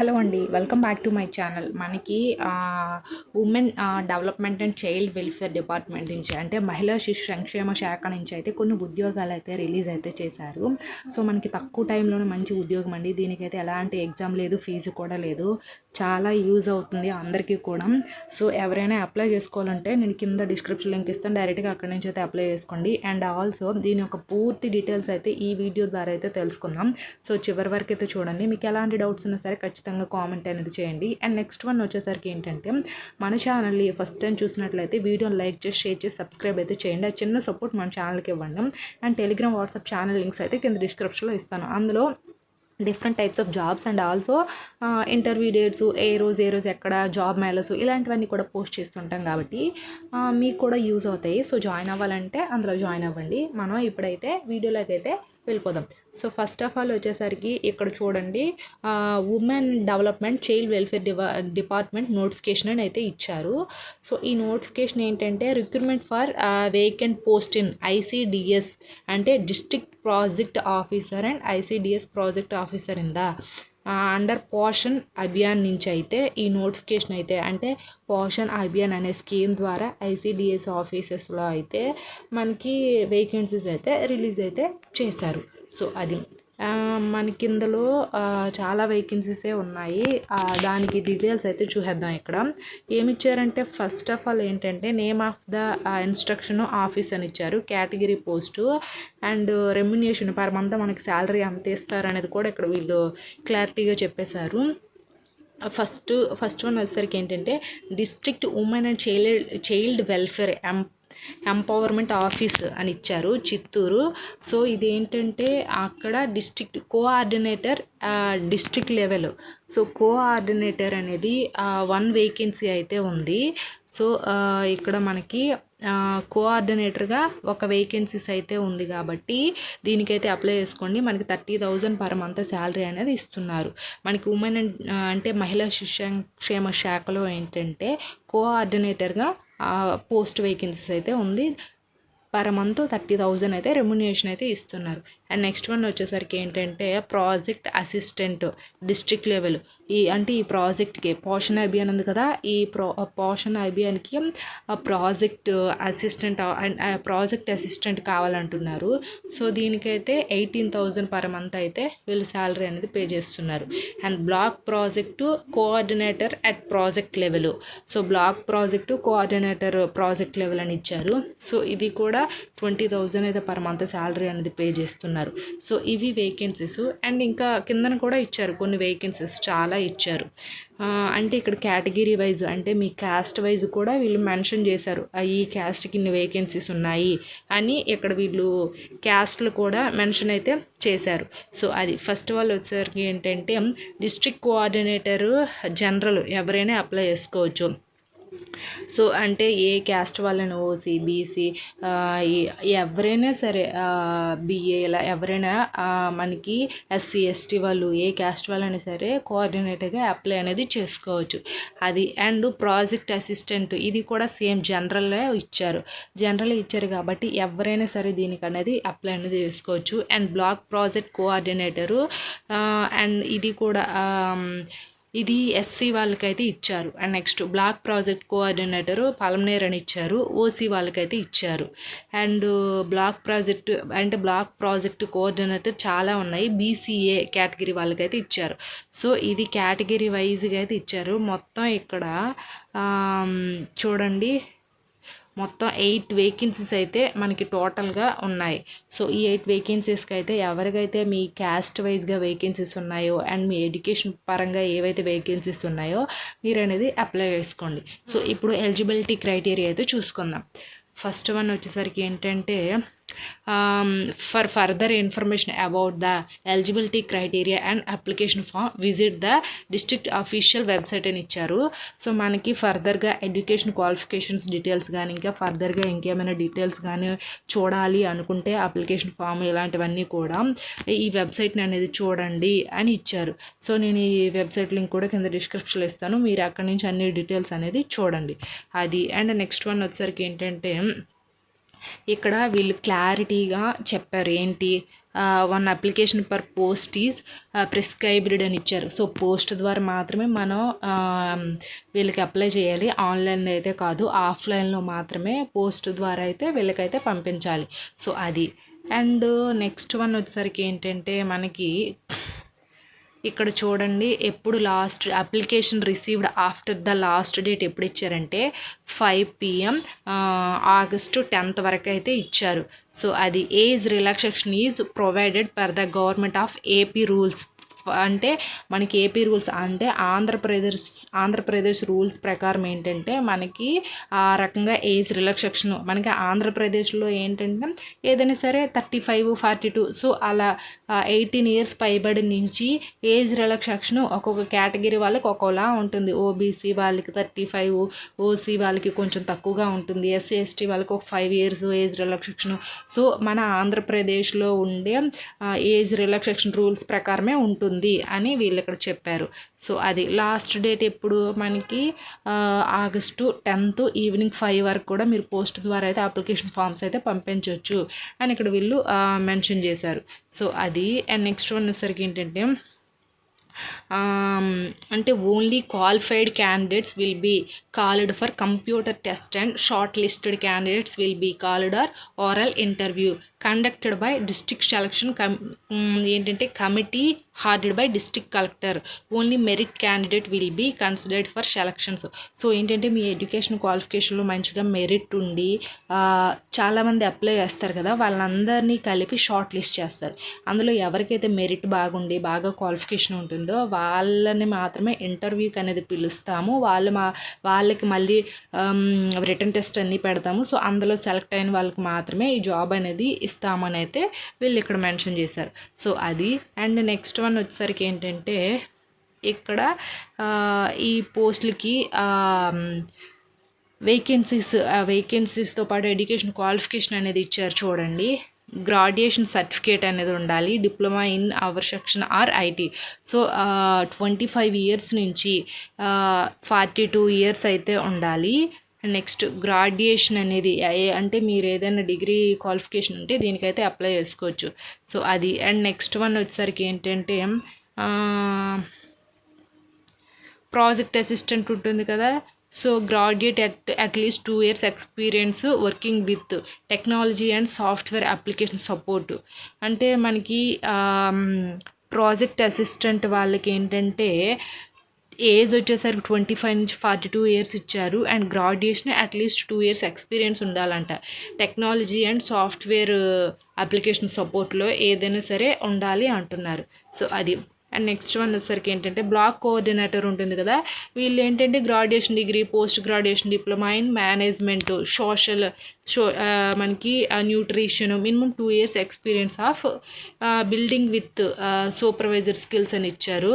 Hello అండి, welcome back to my channel. మనకి women development and child welfare department నుంచి అంటే మహిళా శిశు సంక్షేమ శాఖ నుంచి అయితే కొన్ని ఉద్యోగాలు అయితే రిలీజ్ అయితే చేశారు. సో మనకి తక్కువ టైంలోనే మంచి ఉద్యోగం అండి. దీనికైతే ఎలాంటి ఎగ్జామ్ లేదు, ఫీజు కూడా లేదు. చాలా యూజ్ అవుతుంది అందరికీ కూడా. సో ఎవరైనా అప్లై చేసుకోవాలంటే నేను కింద డిస్క్రిప్షన్ లింక్ ఇస్తాను, డైరెక్ట్గా అక్కడి నుంచి అయితే అప్లై చేసుకోండి. అండ్ ఆల్సో దీని యొక్క పూర్తి డీటెయిల్స్ అయితే ఈ వీడియో ద్వారా అయితే తెలుసుకుందాం. సో చివరి వరకు అయితే చూడండి. మీకు ఎలాంటి డౌట్స్ ఉన్నా సరే ఖచ్చితంగా కామెంట్ అనేది చేయండి. అండ్ నెక్స్ట్ వన్ వచ్చేసరికి ఏంటంటే, మన ఛానల్ని ఫస్ట్ టైం చూసినట్లయితే వీడియోని లైక్ చేసి, షేర్ చేసి, సబ్స్క్రైబ్ అయితే చేయండి. ఆ చిన్న సపోర్ట్ మన ఛానల్కి ఇవ్వండి. And Telegram, WhatsApp channel links అయితే కింద డిస్క్రిప్షన్లో ఇస్తాను. అందులో different types of jobs and also interview dates, ఏ రోజు ఎక్కడ జాబ్ మేళస్ ఇలాంటివన్నీ కూడా పోస్ట్ చేస్తుంటాం కాబట్టి మీకు కూడా యూజ్ అవుతాయి. సో జాయిన్ అవ్వాలంటే అందులో జాయిన్ అవ్వండి. మనం ఇప్పుడైతే వీడియోలోకి అయితే వెళ్ళిపోదాం. సో ఫస్ట్ ఆఫ్ ఆల్ వచ్చేసరికి ఇక్కడ చూడండి, women development child welfare department notification అని అయితే ఇచ్చారు. సో ఈ నోటిఫికేషన్ ఏంటంటే, recruitment for vacant post in ICDS అంటే district project officer and ICDS project officer in the under Poshan Abhiyan నుంచి అయితే ఈ నోటిఫికేషన్ అయితే, అంటే పోషన్ అభియాన్ అనే స్కీమ్ ద్వారా ఐసిడిఎస్ ఆఫీసెస్లో అయితే మనకి వేకెన్సీస్ అయితే రిలీజ్ అయితే చేశారు. సో అది మనకి ఇందులో చాలా వేకెన్సీసే ఉన్నాయి. దానికి డీటెయిల్స్ అయితే చూసేద్దాం. ఇక్కడ ఏమి ఇచ్చారంటే, ఫస్ట్ ఆఫ్ ఆల్ ఏంటంటే name of the instruction office అని ఇచ్చారు, category post and remuneration per month మనకి శాలరీ ఎంత ఇస్తారు అనేది కూడా ఇక్కడ వీళ్ళు క్లారిటీగా చెప్పేశారు. ఫస్ట్ వన్ వచ్చేసరికి ఏంటంటే, district women and child welfare empowerment office అని ఇచ్చారు, చిత్తూరు. సో ఇదేంటంటే అక్కడ district coordinator district level. So coordinator అనేది 1 వేకెన్సీ అయితే ఉంది. సో ఇక్కడ మనకి కోఆర్డినేటర్గా ఒక వేకెన్సీస్ అయితే ఉంది కాబట్టి దీనికైతే అప్లై చేసుకోండి. మనకి 30,000 పర్ మంత్ శాలరీ అనేది ఇస్తున్నారు. మనకి ఉమెన్ అంటే మహిళా శిశు సంక్షేమ శాఖలో ఏంటంటే కోఆర్డినేటర్గా పోస్ట్ వేకెన్సీస్ అయితే ఉంది. పర్ మంత్ 30,000 అయితే రెమ్యునేషన్ అయితే ఇస్తున్నారు. అండ్ నెక్స్ట్ వన్ వచ్చేసరికి ఏంటంటే, ప్రాజెక్ట్ అసిస్టెంట్ డిస్ట్రిక్ట్ లెవెల్. ఈ ప్రాజెక్ట్కి పోషణ అభియాన్ ఉంది కదా, ఈ పోషణ అభియాన్కి ప్రాజెక్ట్ అసిస్టెంట్ కావాలంటున్నారు. సో దీనికైతే 18,000 పర్ మంత్ అయితే వీళ్ళు శాలరీ అనేది పే చేస్తున్నారు. And block project coordinator at project level. So block project coordinator project level అని ఇచ్చారు. సో ఇది కూడా 20,000 అయితే పర్ మంత్ శాలరీ అనేది పే చేస్తున్నారు. సో ఇవి వేకెన్సీస్. అండ్ ఇంకా కిందన కూడా ఇచ్చారు కొన్ని వేకెన్సీస్, చాలా ఇచ్చారు. అంటే ఇక్కడ కేటగిరీ వైజ్ అంటే మీ క్యాస్ట్ వైజ్ కూడా వీళ్ళు మెన్షన్ చేశారు, ఈ క్యాస్ట్కి ఇన్ని వేకెన్సీస్ ఉన్నాయి అని ఇక్కడ వీళ్ళు క్యాస్ట్లు కూడా మెన్షన్ అయితే చేశారు. సో అది ఫస్ట్ వాళ్ళు వచ్చేసరికి ఏంటంటే, డిస్ట్రిక్ట్ కోఆర్డినేటరు జనరల్ ఎవరైనా అప్లై చేసుకోవచ్చు. సో అంటే ఏ క్యాస్ట్ వాళ్ళని, ఓసీ, బీసీ, ఎవరైనా సరే, బిఏ ఇలా ఎవరైనా మనకి ఎస్సీ, ఎస్టీ వాళ్ళు ఏ క్యాస్ట్ వాళ్ళైనా సరే కోఆర్డినేటర్గా అప్లై అనేది చేసుకోవచ్చు. అది అండ్ ప్రాజెక్ట్ అసిస్టెంట్ ఇది కూడా సేమ్ జనరల్లో ఇచ్చారు కాబట్టి ఎవరైనా సరే దీనికి అనేది అప్లై అనేది చేసుకోవచ్చు. And block project coordinator and ఇది కూడా ఇది ఎస్సీ వాళ్ళకైతే ఇచ్చారు. And next block project coordinator Palamaner అని ఇచ్చారు, ఓసీ వాళ్ళకైతే ఇచ్చారు. అండ్ బ్లాక్ ప్రాజెక్ట్ కోఆర్డినేటర్ చాలా ఉన్నాయి, బీసీఏ కేటగిరీ వాళ్ళకైతే ఇచ్చారు. సో ఇది కేటగిరీ వైజ్గా అయితే ఇచ్చారు. మొత్తం ఇక్కడ చూడండి, మొత్తం 8 వేకెన్సీస్ అయితే మనకి టోటల్గా ఉన్నాయి. సో ఈ 8 వేకెన్సీస్కి అయితే ఎవరికైతే మీ క్యాస్ట్ వైజ్గా వేకెన్సీస్ ఉన్నాయో అండ్ మీ ఎడ్యుకేషన్ పరంగా ఏవైతే వేకెన్సీస్ ఉన్నాయో మీరు అనేది అప్లై చేసుకోండి. సో ఇప్పుడు ఎలిజిబిలిటీ క్రైటీరియా అయితే చూసుకుందాం. ఫస్ట్ వన్ వచ్చేసరికి ఏంటంటే, for further information about the eligibility criteria and application farm visit the district official website అని ఇచ్చారు. సో మనకి ఫర్దర్గా ఎడ్యుకేషన్ క్వాలిఫికేషన్స్ డీటెయిల్స్ కానీ ఇంకా ఫర్దర్గా ఇంకేమైనా డీటెయిల్స్ కానీ చూడాలి అనుకుంటే అప్లికేషన్ ఫామ్ ఇలాంటివన్నీ కూడా ఈ వెబ్సైట్ని అనేది చూడండి అని ఇచ్చారు. సో నేను ఈ వెబ్సైట్ లింక్ కూడా కింద డిస్క్రిప్షన్లో ఇస్తాను, మీరు అక్కడి నుంచి అన్ని డీటెయిల్స్ అనేది చూడండి. అది అండ్ నెక్స్ట్ వన్ వచ్చేసరికి ఏంటంటే, ఇక్కడ వీళ్ళు క్లారిటీగా చెప్పారు ఏంటి one application per post is prescribed అని ఇచ్చారు. సో పోస్ట్ ద్వారా మాత్రమే మనం వీళ్ళకి అప్లై చేయాలి, ఆన్లైన్లో అయితే కాదు, ఆఫ్లైన్లో మాత్రమే పోస్ట్ ద్వారా అయితే వీళ్ళకైతే పంపించాలి. సో అది. అండ్ నెక్స్ట్ వన్ వచ్చేసరికి ఏంటంటే మనకి ఇక్కడ చూడండి, ఎప్పుడు last application received after the last date ఎప్పుడు ఇచ్చారంటే 5 PM ఆగస్టు 10th వరకు అయితే ఇచ్చారు. సో అది age relaxation is provided per the government of AP rules. అంటే మనకి ఏపీ రూల్స్ అంటే ఆంధ్రప్రదేశ్ రూల్స్ ప్రకారం ఏంటంటే మనకి ఆ రకంగా ఏజ్ రిలాక్సేషన్ మనకి ఆంధ్రప్రదేశ్లో ఏంటంటే ఏదైనా సరే 35, 42 సో అలా 18 years పైబడి నుంచి ఏజ్ రిలాక్సేషన్ ఒక్కొక్క కేటగిరీ వాళ్ళకి ఒక్కోలా ఉంటుంది. ఓబీసీ వాళ్ళకి 35, ఓసీ వాళ్ళకి కొంచెం తక్కువగా ఉంటుంది, ఎస్సీ ఎస్టీ వాళ్ళకి ఒక 5 years ఏజ్ రిలాక్సేషన్. సో మన ఆంధ్రప్రదేశ్లో ఉండే ఏజ్ రిలాక్సేషన్ రూల్స్ ప్రకారమే ఉంటుంది అని వీళ్ళు ఇక్కడ చెప్పారు. సో అది లాస్ట్ డేట్ ఎప్పుడు మనకి ఆగస్టు 10th ఈవినింగ్ 5 వరకు కూడా మీరు పోస్ట్ ద్వారా అయితే అప్లికేషన్ ఫామ్స్ అయితే పంపించవచ్చు అని ఇక్కడ వీళ్ళు మెన్షన్ చేశారు. సో అది. అండ్ నెక్స్ట్ వన్ వచ్చేసరికి ఏంటంటే అంటే only qualified candidates will be called for computer test and shortlisted candidates will be called or oral interview conducted by district selection ఏంటంటే committee headed by district collector. Only merit candidate will be considered for selections. So ఏంటంటే మీ education క్వాలిఫికేషన్లో మంచిగా merit ఉండి చాలామంది apply చేస్తారు కదా, వాళ్ళందరినీ కలిపి షార్ట్ లిస్ట్ చేస్తారు. అందులో ఎవరికైతే మెరిట్ బాగుండి బాగా క్వాలిఫికేషన్ ఉంటుందో వాళ్ళని మాత్రమే ఇంటర్వ్యూకి అనేది పిలుస్తాము. వాళ్ళకి మళ్ళీ రిటర్న్ టెస్ట్ అన్నీ పెడతాము. సో అందులో సెలెక్ట్ అయిన వాళ్ళకి మాత్రమే ఈ జాబ్ అనేది ఇస్తామని అయితే వీళ్ళు ఇక్కడ మెన్షన్ చేశారు. సో అది. అండ్ నెక్స్ట్ వన్ వచ్చేసరికి ఏంటంటే ఇక్కడ ఈ పోస్టులకి వేకెన్సీస్తో పాటు ఎడ్యుకేషన్ క్వాలిఫికేషన్ అనేది ఇచ్చారు చూడండి. గ్రాడ్యుయేషన్ సర్టిఫికేట్ అనేది ఉండాలి, diploma in our section or IT. So 25 years నుంచి 42 years అయితే ఉండాలి. నెక్స్ట్ గ్రాడ్యుయేషన్ అనేది అంటే మీరు ఏదైనా డిగ్రీ క్వాలిఫికేషన్ ఉంటే దీనికైతే అప్లై చేసుకోవచ్చు. సో అది. అండ్ నెక్స్ట్ వన్ వచ్చేసరికి ఏంటంటే ప్రాజెక్ట్ అసిస్టెంట్ ఉంటుంది కదా. So graduate at least 2 years experience working with technology and software application support. అంటే మనకి ప్రాజెక్ట్ అసిస్టెంట్ వాళ్ళకి ఏంటంటే ఏజ్ వచ్చేసరికి 25 నుంచి 42 years ఇచ్చారు. And graduation at least 2 years experience ఉండాలంట. టెక్నాలజీ అండ్ సాఫ్ట్వేర్ అప్లికేషన్ సపోర్ట్లో ఏదైనా సరే ఉండాలి అంటున్నారు. సో అది. అండ్ నెక్స్ట్ వన్ వచ్చేసరికి ఏంటంటే బ్లాక్ కోఆర్డినేటర్ ఉంటుంది కదా, వీళ్ళు ఏంటంటే graduation degree, post graduation diploma in management, మనకి nutrition, minimum 2 years experience of building with supervisor skills అని ఇచ్చారు.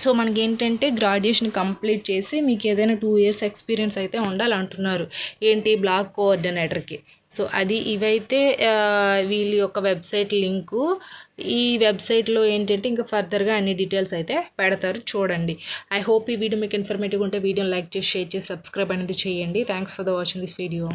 సో మనకి ఏంటంటే గ్రాడ్యుయేషన్ కంప్లీట్ చేసి మీకు ఏదైనా 2 years ఎక్స్పీరియన్స్ అయితే ఉండాలంటున్నారు ఏంటి బ్లాక్ కోఆర్డినేటర్కి. సో అది. ఇవైతే వీళ్ళ యొక్క వెబ్సైట్ లింకు. ఈ వెబ్సైట్లో ఏంటంటే ఇంకా ఫర్దర్గా అన్ని డీటెయిల్స్ అయితే పెడతారు, చూడండి. ఐ హోప్ ఈ వీడియో మీకు ఇన్ఫర్మేటివ్గా ఉంటే వీడియోని లైక్ చేసి షేర్ చేసి సబ్స్క్రైబ్ అనేది చేయండి. Thanks for the watching this video.